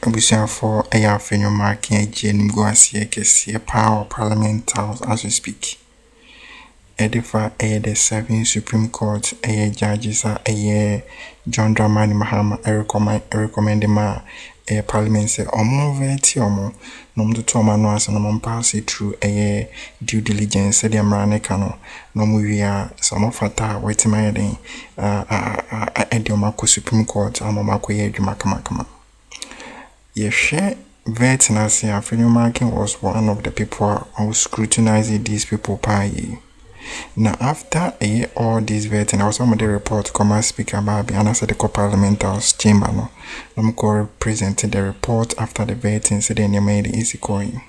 Abusia for Afenyo MArkin Kesi Kesi power Parliament House as we speak. Edifa the 7 Supreme Court judges John Dramani Mahama recommend ma Parliament say omo veti omo nom to toma no asa no pass it through due diligence say the amrane kano no mu wia some fata wetima den ediomako Supreme Court amamako ye adwuma kama. Ye share vet na say Afenyo MArkin was one of the people who scrutinizing these people pay. Now after all this vetting, I was on the report come speaker Babi and I said the co-parliament house chamber no. I'm going presented the report after the vetting said then you made the easy coin.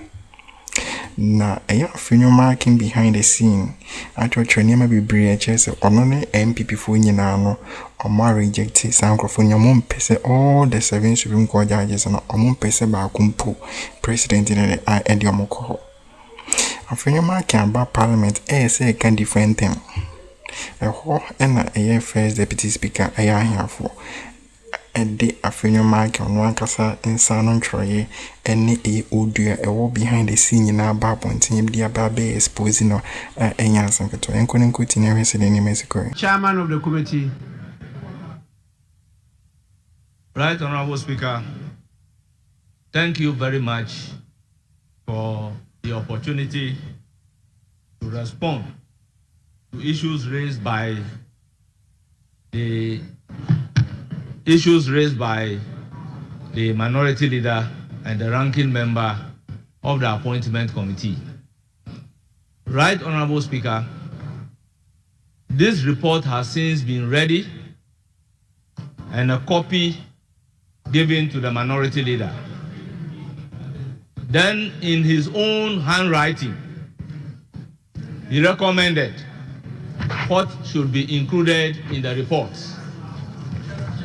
Now Afenyo MArkin behind the scene. I told you name be breaches or only NPP for no or more rejected Sankrofon your mom pese all the 7 Supreme Court judges and or pese ba kumpu president in the Ediomoko. Afenyo MArkin about Parliament say can different thing. A first deputy speaker here for the Afenyo MArkin one kasa in Sanon Troye any audio behind the scene in our bar pointing the baby exposing or yansan to and couldn't continue in Mexico. Chairman of the committee. Right, Honorable Speaker, thank you very much for the opportunity to respond to issues raised by the minority leader and the ranking member of the appointment committee. Right, Honorable Speaker, this report has since been ready and a copy given to the minority leader. Then, in his own handwriting, he recommended what should be included in the report,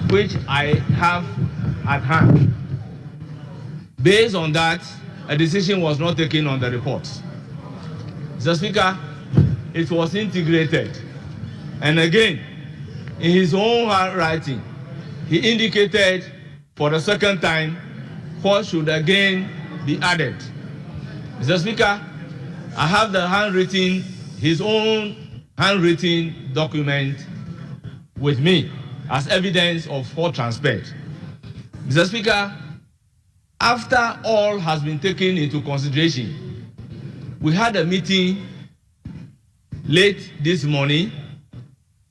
which I have at hand. Based on that, a decision was not taken on the report. Mr. Speaker, it was integrated. And again, in his own handwriting, he indicated for the second time what should again be added. Mr. Speaker, I have his own handwritten document with me as evidence of what transpired. Mr. Speaker, after all has been taken into consideration, we had a meeting late this morning,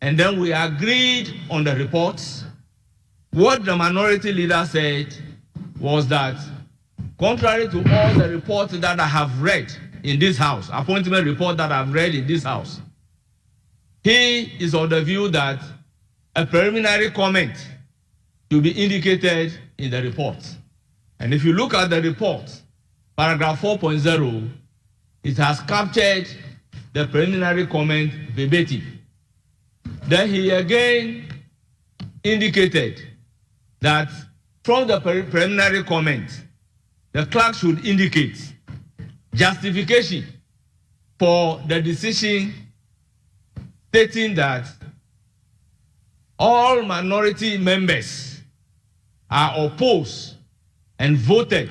and then we agreed on the reports. What the minority leader said was that contrary to all the reports that I have read in this house, appointment report that I've read in this house, he is of the view that a preliminary comment should be indicated in the report. And if you look at the report, paragraph 4.0, it has captured the preliminary comment verbatim. Then he again indicated that from the preliminary comment, the clerk should indicate justification for the decision stating that all minority members are opposed and voted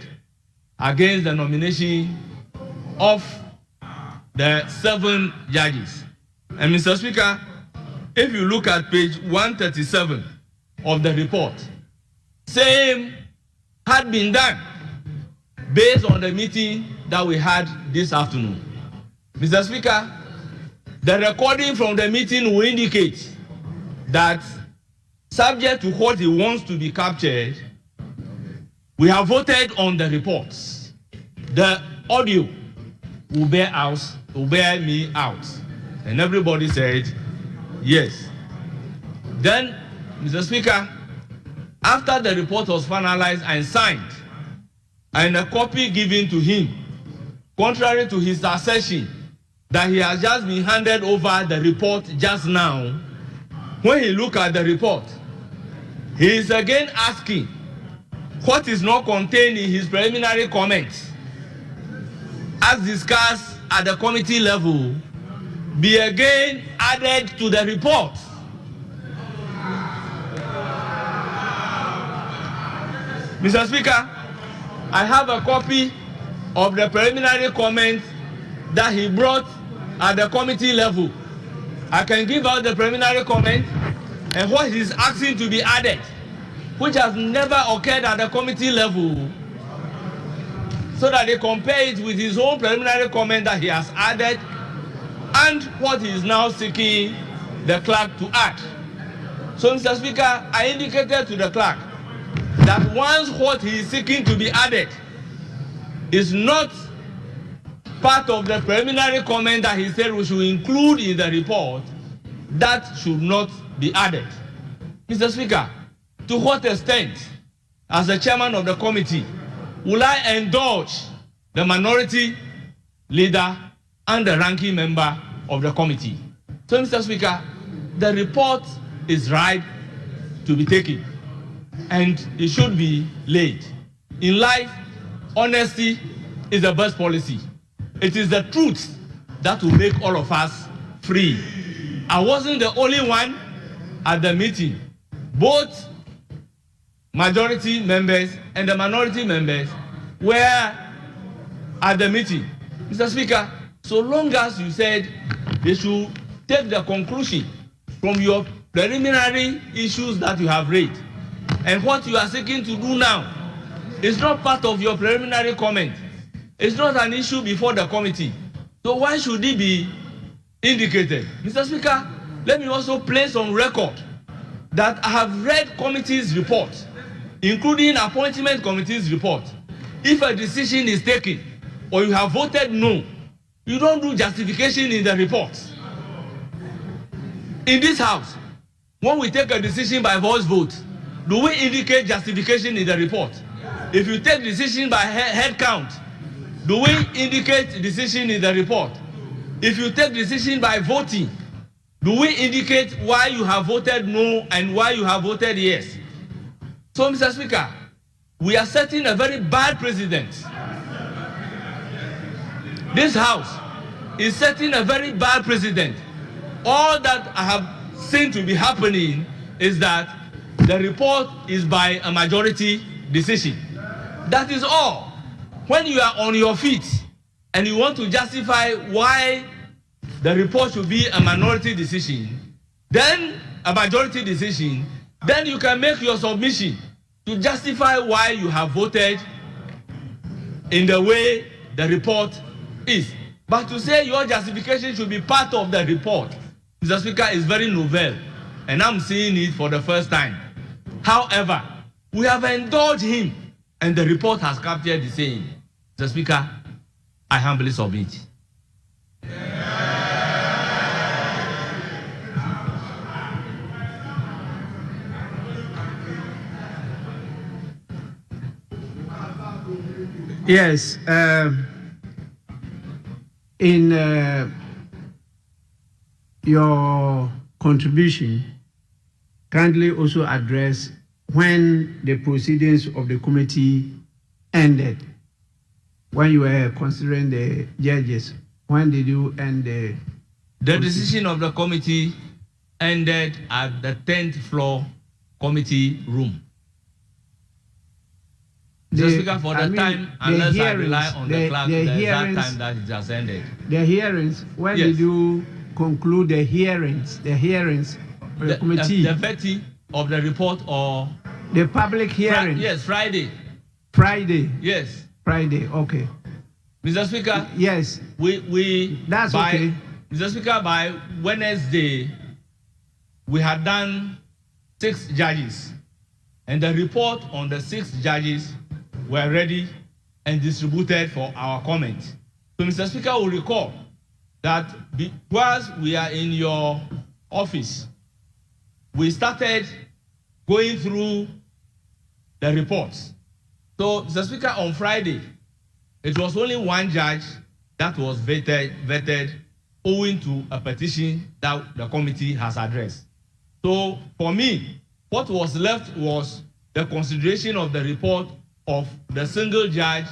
against the nomination of the 7 judges. And Mr. Speaker, if you look at page 137 of the report, same had been done based on the meeting that we had this afternoon. Mr. Speaker, the recording from the meeting will indicate that subject to what he wants to be captured, we have voted on the reports. The audio will bear me out. And everybody said yes. Then, Mr. Speaker, after the report was finalized and signed, and a copy given to him, contrary to his assertion that he has just been handed over the report just now, when he looked at the report, he is again asking what is not contained in his preliminary comments, as discussed at the committee level, be again added to the report. Mr. Speaker, I have a copy of the preliminary comments that he brought at the committee level. I can give out the preliminary comment and what he's asking to be added, which has never occurred at the committee level, so that they compare it with his own preliminary comment that he has added and what he is now seeking the clerk to add. So, Mr. Speaker, I indicated to the clerk that once what he is seeking to be added is not part of the preliminary comment that he said we should include in the report, that should not be added. Mr. Speaker, to what extent, as the chairman of the committee, will I indulge the minority leader and the ranking member of the committee? So, Mr. Speaker, the report is right to be taken and it should be laid. In life, honesty is the best policy. It is the truth that will make all of us free. I wasn't the only one at the meeting. Both majority members and the minority members were at the meeting. Mr. Speaker, so long as you said they should take the conclusion from your preliminary issues that you have raised, and what you are seeking to do now is not part of your preliminary comment. It's not an issue before the committee. So why should it be indicated? Mr. Speaker, let me also place on record that I have read committee's report, including appointment committee's report. If a decision is taken or you have voted no, you don't do justification in the report. In this house, when we take a decision by voice vote, do we indicate justification in the report? If you take decision by head count, do we indicate decision in the report? If you take decision by voting, do we indicate why you have voted no and why you have voted yes? So, Mr. Speaker, we are setting a very bad precedent. This House is setting a very bad precedent. All that I have seen to be happening is that the report is by a majority decision. That is all. When you are on your feet and you want to justify why the report should be a minority decision, then a majority decision, then you can make your submission to justify why you have voted in the way the report is. But to say your justification should be part of the report, Mr. Speaker, is very novel, and I'm seeing it for the first time. However, we have indulged him, and the report has captured the same. Mr. Speaker, I humbly submit. Yes, in your contribution, kindly also address when the proceedings of the committee ended, when you were considering the judges. When did you end the... The decision of the committee ended at the 10th floor committee room. Just Speaker, for the time, unless I rely on the clerk, the exact time that it has ended. The hearings, when did you conclude the hearings? The hearings of the committee? The vetting of the report or... The public hearing? Yes, Friday. Friday? Yes. Friday, okay. Mr. Speaker? Yes. That's okay. Mr. Speaker, by Wednesday, we had done 6 judges. And the report on the 6 judges were ready and distributed for our comment. So, Mr. Speaker will recall that because we are in your office, we started going through the reports. So, Mr. Speaker, on Friday, it was only 1 judge that was vetted owing to a petition that the committee has addressed. So, for me, what was left was the consideration of the report of the single judge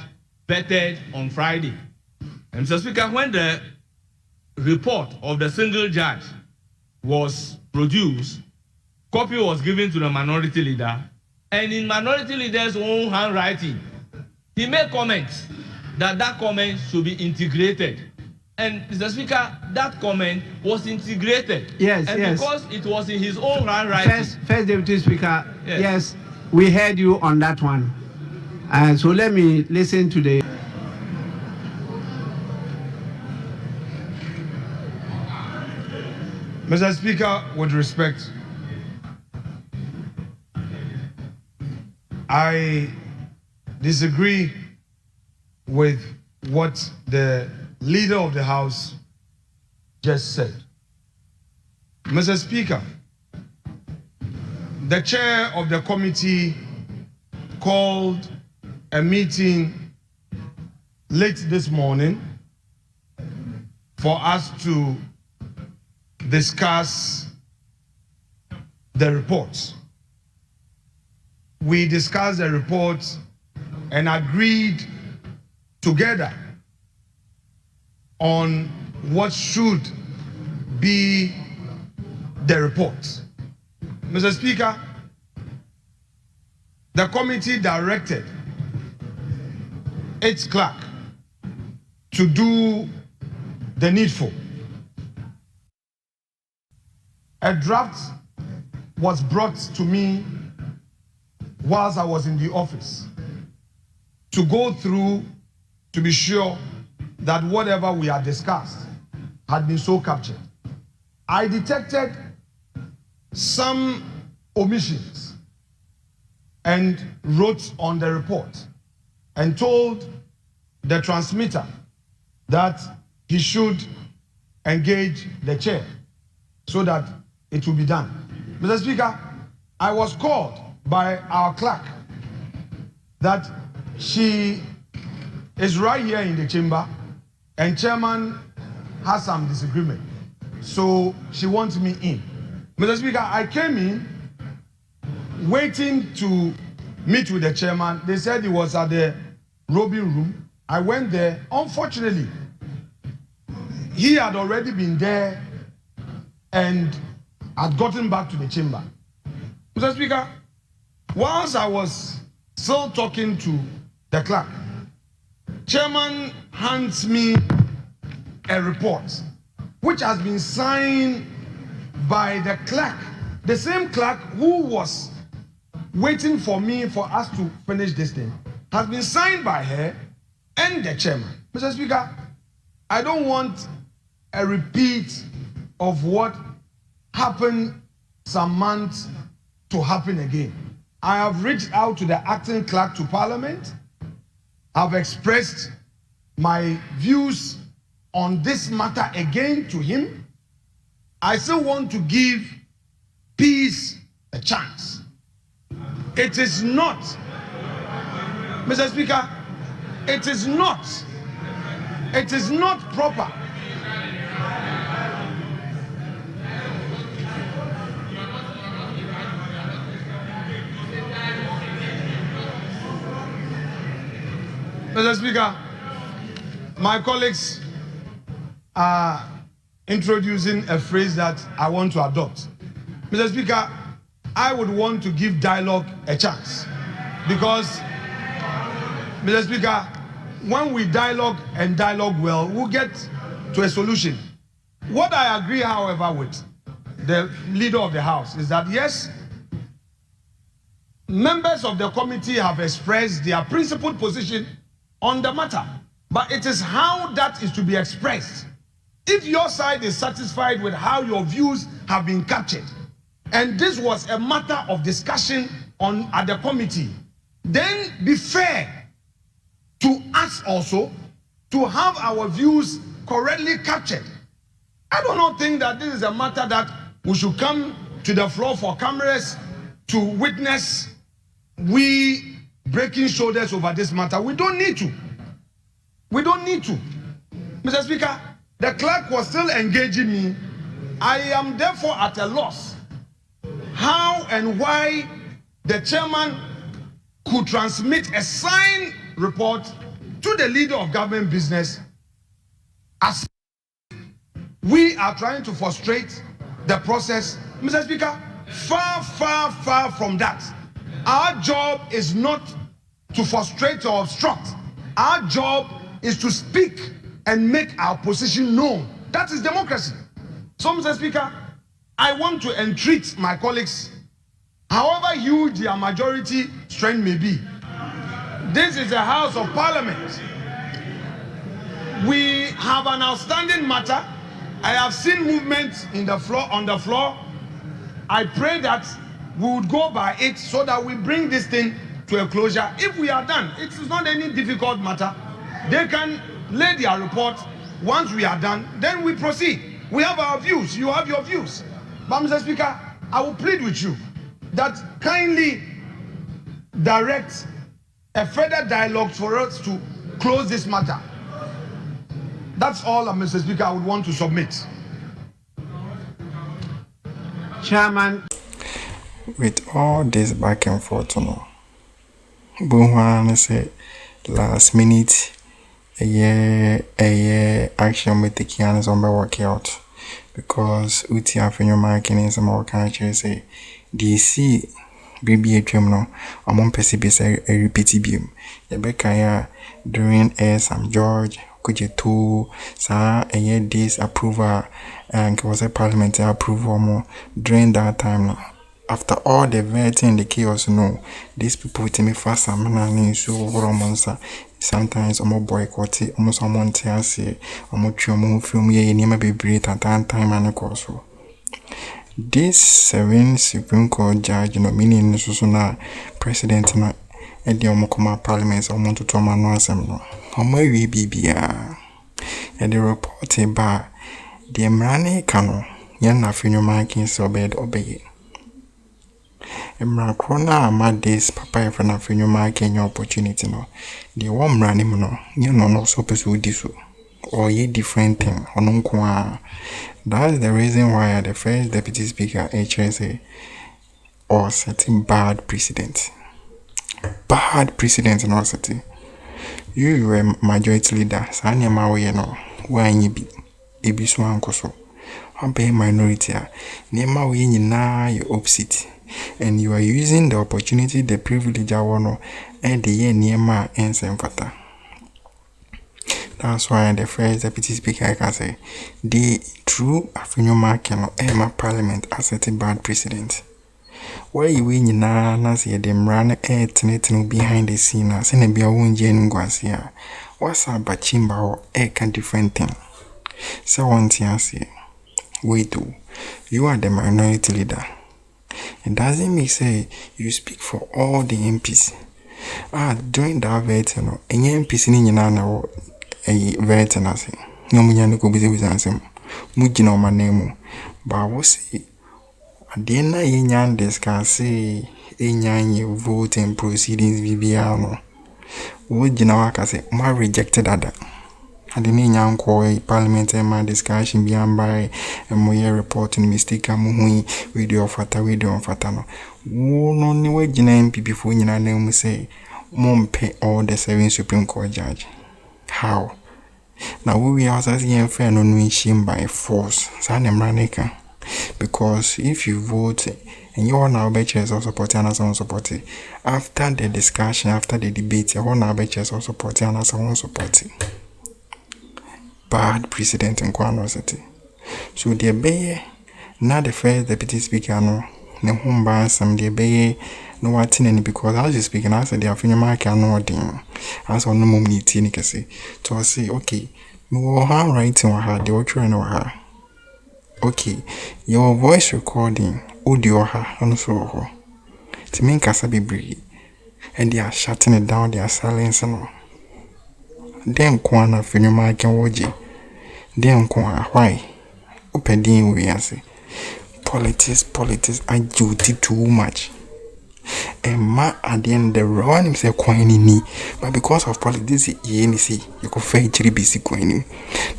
vetted on Friday. And Mr. Speaker, when the report of the single judge was produced, copy was given to the minority leader, and in minority leader's own handwriting, he made comments that comment should be integrated. And Mr. Speaker, that comment was integrated. Yes, and yes. because it was in his own handwriting. First Deputy Speaker, yes, we heard you on that one. So let me listen to the... Mr. Speaker, with respect, I disagree with what the Leader of the House just said. Mr. Speaker, the chair of the committee called a meeting late this morning for us to discuss the report. We discussed the report and agreed together on what should be the report. Mr. Speaker, the committee directed its clerk to do the needful. A draft was brought to me whilst I was in the office to go through to be sure that whatever we had discussed had been so captured. I detected some omissions and wrote on the report and told the transmitter that he should engage the chair so that it will be done. Mr. Speaker, I was called by our clerk that she is right here in the chamber and chairman has some disagreement. So she wants me in. Mr. Speaker, I came in waiting to meet with the chairman. They said he was at the robing room. I went there. Unfortunately, he had already been there and had gotten back to the chamber. Mr. Speaker, whilst I was still talking to the clerk, chairman hands me a report which has been signed by the clerk, the same clerk who was waiting for me for us to finish this thing, has been signed by her and the chairman. Mr. Speaker, I don't want a repeat of what happened some months to happen again. I have reached out to the acting clerk to Parliament. I've expressed my views on this matter again to him. I still want to give peace a chance. It is not, Mr. Speaker, it is not proper. Mr. Speaker, my colleagues are introducing a phrase that I want to adopt. Mr. Speaker, I would want to give dialogue a chance because, Mr. Speaker, when we dialogue and dialogue well, we'll get to a solution. What I agree, however, with the Leader of the House is that, yes, members of the committee have expressed their principled position on the matter, but it is how that is to be expressed. If your side is satisfied with how your views have been captured, and this was a matter of discussion at the committee, then be fair to us also to have our views correctly captured. I do not think that this is a matter that we should come to the floor for cameras to witness we breaking shoulders over this matter. We don't need to. We don't need to. Mr. Speaker, the clerk was still engaging me. I am therefore at a loss how and why the chairman could transmit a signed report to the Leader of Government Business as we are trying to frustrate the process. Mr. Speaker, far from that. Our job is not to frustrate or obstruct. Our job is to speak and make our position known. That is democracy. So, Mr. Speaker, I want to entreat my colleagues, however huge their majority strength may be. This is a House of Parliament. We have an outstanding matter. I have seen movement on the floor. I pray that we would go by it so that we bring this thing to a closure. If we are done, it is not any difficult matter. They can lay their report. Once we are done, then we proceed. We have our views. You have your views. But Mr. Speaker, I will plead with you that kindly direct a further dialogue for us to close this matter. That's all, Mr. Speaker, I would want to submit. Chairman. With all this back and forth, Bunwan say last minute a year action with the Kianas on by work out because Uti Afenyo MArkin is a more country say DC BBA terminal among Pacific a repeat beam. Yabekaya during Sam George could you two sa a year this approval and was a parliamentary approval more during that time. After all the vetting, the chaos, these people with me fast and so sometimes I'm boycott it, almost someone tells you, I'm not sure film ye never be great at that time and also. This 7 Supreme Court judge, meaning Susuna President na Eddie Omokoma Parliament, I want to tell my no assembly. I'm a BBA. And the report about the Mrane Kano, Yan Afenyo MArkin so bed obey. Akroma ama this papa if na Afenyo MArkin your opportunity no. The one running no, you know no so pursue this or ye different thing or that's the reason why the first deputy speaker HSA or setting bad precedent. Bad precedent in our city. You were majority leader, Sanya Mawe no, why ye be so uncle. I'm paying minority, Nema we na your opposite. And you are using the opportunity, the privilege I want and the year near my ends and fata. That's why the first deputy speaker can say the true Afenyo MArkin or Emma Parliament as a bad precedent. Where you win na see them run no behind the scene as in a be a wound Guasia. What's up but chimba or can different thing. So one thing say wait do you are the minority leader. It doesn't mean say you speak for all the MPs. During that vetting, any MPs in Yana a vetting as no munyano go busy with answer. Mujino my name. But I will say at the end of discuss say any voting proceedings Viviano. Would you know I say my rejected other. I didn't young call parliament and my discussion beyond by a more reporting mistake. I'm video of Fatano. Only way NPP for you name say, Mom pay all the 7 Supreme Court judge. How? Now we are saying fair no win by force. Sanem Raneka. Because if you vote and you are now betches or supporting us on supporting after the discussion, after the debate, you are now betches or supporting us on supporting. Bad precedent in Kwano City. So the bay not the first deputy speaker no home ban some the bay no what any because as you speaking as the Afenyo MArkin no thing as on no moment Kesi to say okay no how writing or her the watcher no her okay your voice recording audio her on so to mean kasa be and they are shutting it down, they are silencing no. Then Kwana Afenyo MArkin woji. Then why? Opening we say politics I duty too much. And ma at the end the run himself coin ni. But because of politics you see you go fair basic coin.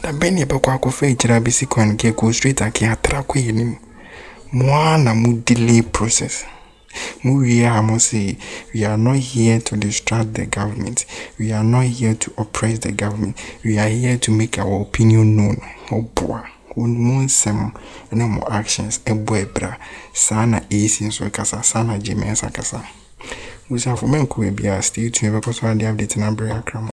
That Benny Bako go fair basic coin go straight and can track him. Mwana mu delay process. We are not here to distract the government. We are not here to oppress the government. We are here to make our opinion known. Oh boy, one some no more actions. Ebra sana easy so kasa sana jimensa kasa. Uşafo men ko be stay tuned because I dey update na Akroma.